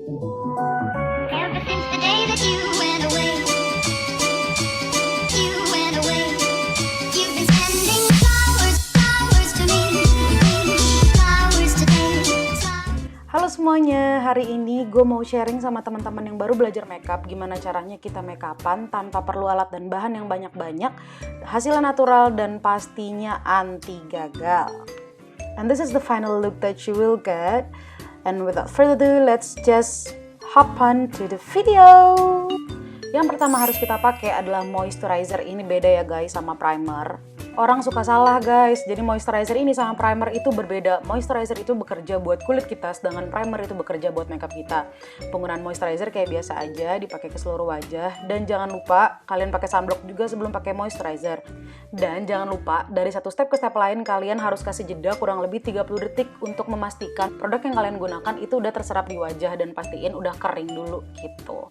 Ever since the day that you went away, you've been sending flowers, flowers to me, flowers today. Halo semuanya, hari ini gue mau sharing sama teman-teman yang baru belajar makeup gimana caranya kita makeupan tanpa perlu alat dan bahan yang banyak-banyak, hasilnya natural dan pastinya anti gagal. And this is the final look that you will get. And without further ado, let's just hop on to the video. Yang pertama harus kita pakai adalah moisturizer. Ini beda ya guys sama primer. Orang suka salah guys, jadi moisturizer ini sama primer itu berbeda. Moisturizer itu bekerja buat kulit kita, sedangkan primer itu bekerja buat makeup kita. Penggunaan moisturizer kayak biasa aja, dipakai ke seluruh wajah. Dan jangan lupa kalian pakai sunblock juga sebelum pakai moisturizer. Dan jangan lupa dari satu step ke step lain kalian harus kasih jeda kurang lebih 30 detik untuk memastikan produk yang kalian gunakan itu udah terserap di wajah dan pastiin udah kering dulu gitu.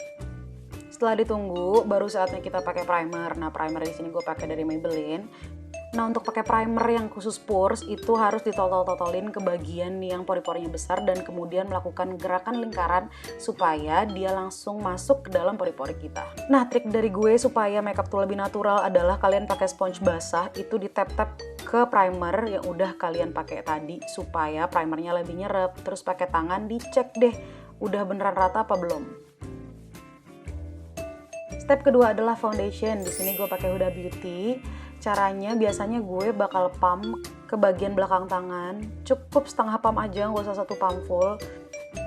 Setelah ditunggu, baru saatnya kita pakai primer. Nah, primer di sini gue pakai dari Maybelline. Nah, untuk pakai primer yang khusus pores itu harus ditotol-totolin ke bagian yang pori-porinya besar dan kemudian melakukan gerakan lingkaran supaya dia langsung masuk ke dalam pori-pori kita. Nah, trik dari gue supaya makeup tuh lebih natural adalah kalian pakai sponge basah itu ditap-tap ke primer yang udah kalian pakai tadi supaya primernya lebih nyerap. Terus pakai tangan dicek deh udah beneran rata apa belum. Step kedua adalah foundation. Di sini gue pakai Huda Beauty. Caranya biasanya gue bakal pump ke bagian belakang tangan. Cukup setengah pump aja, nggak usah satu pump full.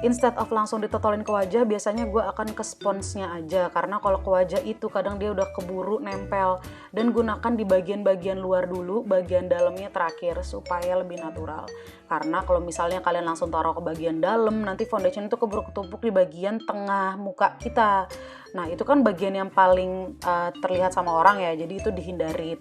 Instead of langsung ditotolin ke wajah, biasanya gue akan ke sponsnya aja. Karena kalau ke wajah itu kadang dia udah keburu nempel. Dan gunakan di bagian-bagian luar dulu, bagian dalamnya terakhir supaya lebih natural. Karena kalau misalnya kalian langsung taruh ke bagian dalam, nanti foundation itu keburu ketumpuk di bagian tengah muka kita. Nah, itu kan bagian yang paling terlihat sama orang ya, jadi itu dihindarin.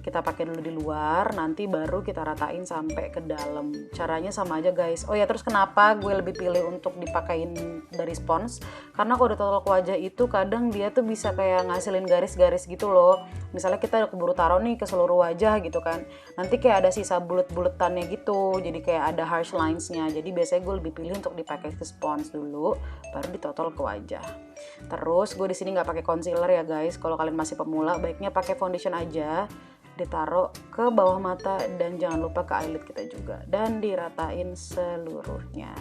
Kita pakai dulu di luar, nanti baru kita ratain sampai ke dalam. Caranya sama aja guys. Oh ya, terus kenapa gue lebih pilih untuk dipakein dari spons? Karena kalau ditotol ke wajah itu kadang dia tuh bisa kayak ngasilin garis-garis gitu loh. Misalnya kita keburu taruh nih ke seluruh wajah gitu kan. Nanti kayak ada sisa bulet-buletannya gitu, jadi kayak ada harsh lines-nya. Jadi biasanya gue lebih pilih untuk dipakai ke spons dulu, baru ditotol ke wajah. Terus gue di sini nggak pakai concealer ya guys. Kalau kalian masih pemula, baiknya pakai foundation aja. Ditaruh ke bawah mata dan jangan lupa ke eyelid kita juga. Dan diratain seluruhnya.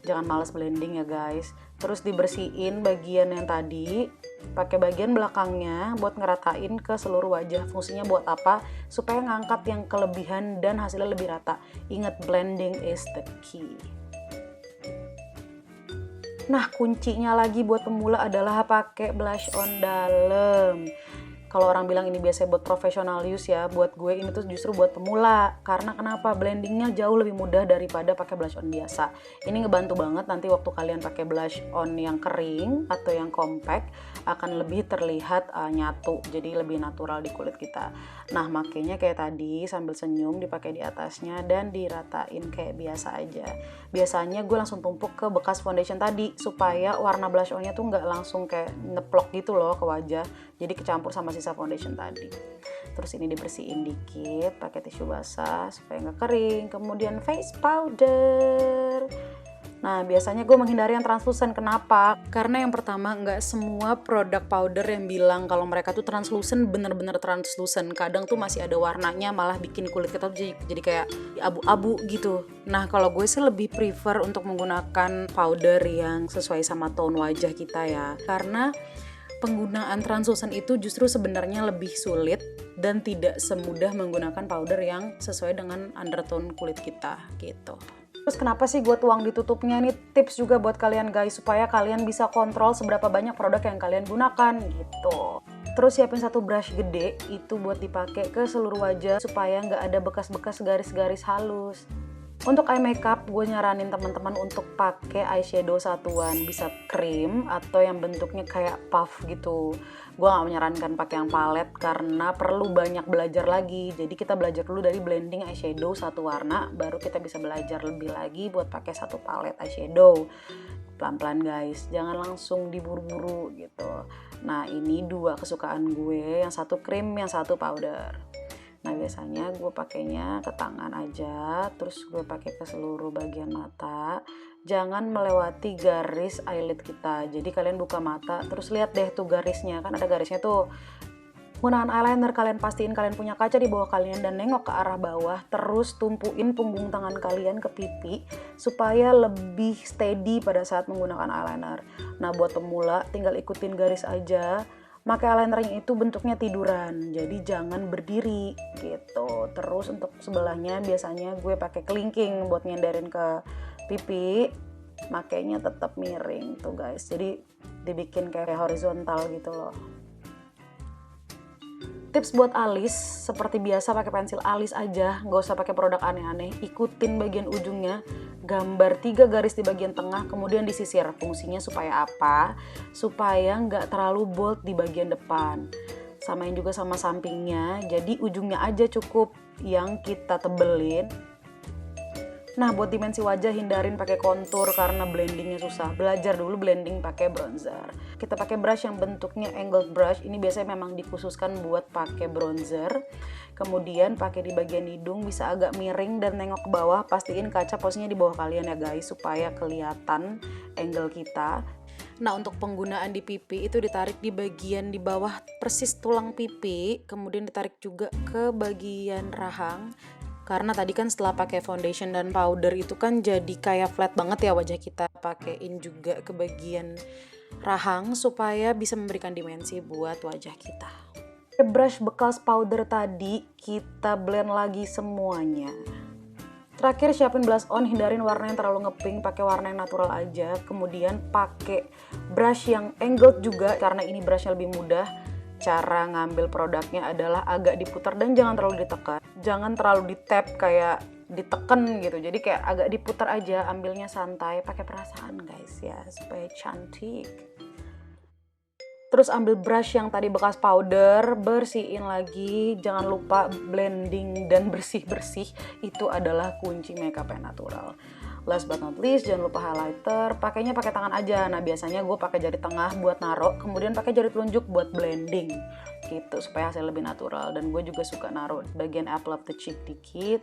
Jangan males blending ya guys. Terus dibersihin bagian yang tadi. Pakai bagian belakangnya buat ngeratain ke seluruh wajah. Fungsinya buat apa? Supaya ngangkat yang kelebihan dan hasilnya lebih rata. Ingat, blending is the key. Nah, kuncinya lagi buat pemula adalah pakai blush on dalam. Kalau orang bilang ini biasanya buat professional use ya, buat gue ini tuh justru buat pemula. Karena kenapa? Blendingnya jauh lebih mudah daripada pakai blush on biasa. Ini ngebantu banget nanti waktu kalian pakai blush on yang kering atau yang compact akan lebih terlihat nyatu, jadi lebih natural di kulit kita. Nah, makanya kayak tadi sambil senyum dipakai di atasnya dan diratain kayak biasa aja. Biasanya gue langsung tumpuk ke bekas foundation tadi supaya warna blush onnya tuh nggak langsung kayak ngeplok gitu loh ke wajah. Jadi kecampur sama sisa foundation tadi. Terus ini dibersihin dikit pakai tisu basah supaya nggak kering. Kemudian face powder. Nah, biasanya gue menghindari yang translucent. Kenapa? Karena yang pertama, nggak semua produk powder yang bilang kalau mereka tuh translucent bener-bener translucent. Kadang tuh masih ada warnanya, malah bikin kulit kita tuh jadi kayak abu-abu gitu. Nah, kalau gue sih lebih prefer untuk menggunakan powder yang sesuai sama tone wajah kita ya. Karena penggunaan translucent itu justru sebenarnya lebih sulit dan tidak semudah menggunakan powder yang sesuai dengan undertone kulit kita gitu. Terus kenapa sih gue tuang ditutupnya? Ini tips juga buat kalian guys, supaya kalian bisa kontrol seberapa banyak produk yang kalian gunakan gitu. Terus siapin satu brush gede, itu buat dipakai ke seluruh wajah supaya nggak ada bekas-bekas garis-garis halus. Untuk eye makeup, gue nyaranin teman-teman untuk pakai eyeshadow satuan, bisa cream atau yang bentuknya kayak puff gitu. Gue gak menyarankan pakai yang palette karena perlu banyak belajar lagi. Jadi kita belajar dulu dari blending eyeshadow satu warna, baru kita bisa belajar lebih lagi buat pakai satu palette eyeshadow. Pelan-pelan guys, jangan langsung diburu-buru gitu. Nah, ini dua kesukaan gue, yang satu cream, yang satu powder. Nah biasanya gue pakainya ke tangan aja, terus gue pakai ke seluruh bagian mata. Jangan melewati garis eyelid kita. Jadi kalian buka mata, terus lihat deh tuh garisnya, kan ada garisnya tuh. Penggunaan eyeliner, kalian pastiin kalian punya kaca di bawah kalian dan nengok ke arah bawah, terus tumpuin punggung tangan kalian ke pipi supaya lebih steady pada saat menggunakan eyeliner. Nah buat pemula tinggal ikutin garis aja. Pakai eyelinernya itu bentuknya tiduran, jadi jangan berdiri gitu. Terus untuk sebelahnya biasanya gue pakai kelingking buat nyenderin ke pipi. Makanya tetap miring tuh guys, jadi dibikin kayak horizontal gitu loh. Tips buat alis, seperti biasa pakai pensil alis aja, nggak usah pakai produk aneh-aneh. Ikutin bagian ujungnya, gambar 3 garis di bagian tengah, kemudian disisir. Fungsinya supaya apa? Supaya nggak terlalu bold di bagian depan. Samain juga sama sampingnya, jadi ujungnya aja cukup yang kita tebelin. Nah buat dimensi wajah hindarin pakai kontur karena blendingnya susah. Belajar dulu blending pakai bronzer. Kita pakai brush yang bentuknya angled brush. Ini biasanya memang dikhususkan buat pakai bronzer. Kemudian pakai di bagian hidung, bisa agak miring dan nengok ke bawah. Pastiin kaca posisinya di bawah kalian ya guys, supaya kelihatan angle kita. Nah untuk penggunaan di pipi itu ditarik di bagian di bawah persis tulang pipi, kemudian ditarik juga ke bagian rahang. Karena tadi kan setelah pakai foundation dan powder itu kan jadi kayak flat banget ya wajah kita. Pakein juga ke bagian rahang supaya bisa memberikan dimensi buat wajah kita. Brush bekas powder tadi kita blend lagi semuanya. Terakhir siapin blush on, hindarin warna yang terlalu ngepink, pakai warna yang natural aja. Kemudian pakai brush yang angled juga karena ini brushnya lebih mudah. Cara ngambil produknya adalah agak diputar dan jangan terlalu ditekan. Jangan terlalu di tap kayak diteken gitu. Jadi kayak agak diputar aja, ambilnya santai, pakai perasaan guys ya, supaya cantik. Terus ambil brush yang tadi bekas powder, bersihin lagi. Jangan lupa blending dan bersih-bersih. Itu adalah kunci makeup yang natural. Last but not least, jangan lupa highlighter. Pakainya pakai tangan aja. Nah biasanya gue pakai jari tengah buat naruh, kemudian pakai jari telunjuk buat blending gitu supaya hasil lebih natural. Dan gue juga suka naruh bagian apple of the cheek dikit.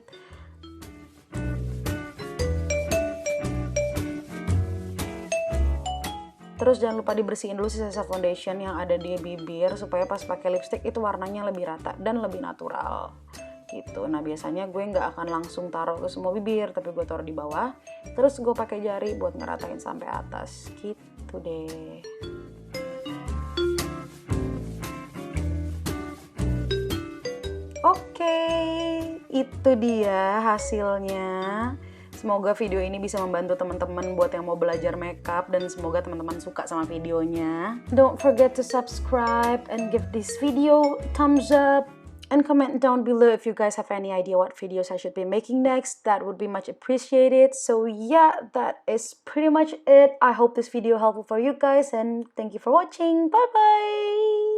Terus jangan lupa dibersihin dulu sisa-sisa foundation yang ada di bibir supaya pas pakai lipstick itu warnanya lebih rata dan lebih natural gitu. Nah biasanya gue nggak akan langsung taruh ke semua bibir, tapi gue taruh di bawah. Terus gue pakai jari buat ngeratain sampai atas gitu deh. Oke, itu dia hasilnya. Semoga video ini bisa membantu teman-teman buat yang mau belajar makeup dan semoga teman-teman suka sama videonya. Don't forget to subscribe and give this video thumbs up. And comment down below if you guys have any idea what videos I should be making next. That would be much appreciated. So yeah, that is pretty much it. I hope this video helpful for you guys and thank you for watching. Bye bye.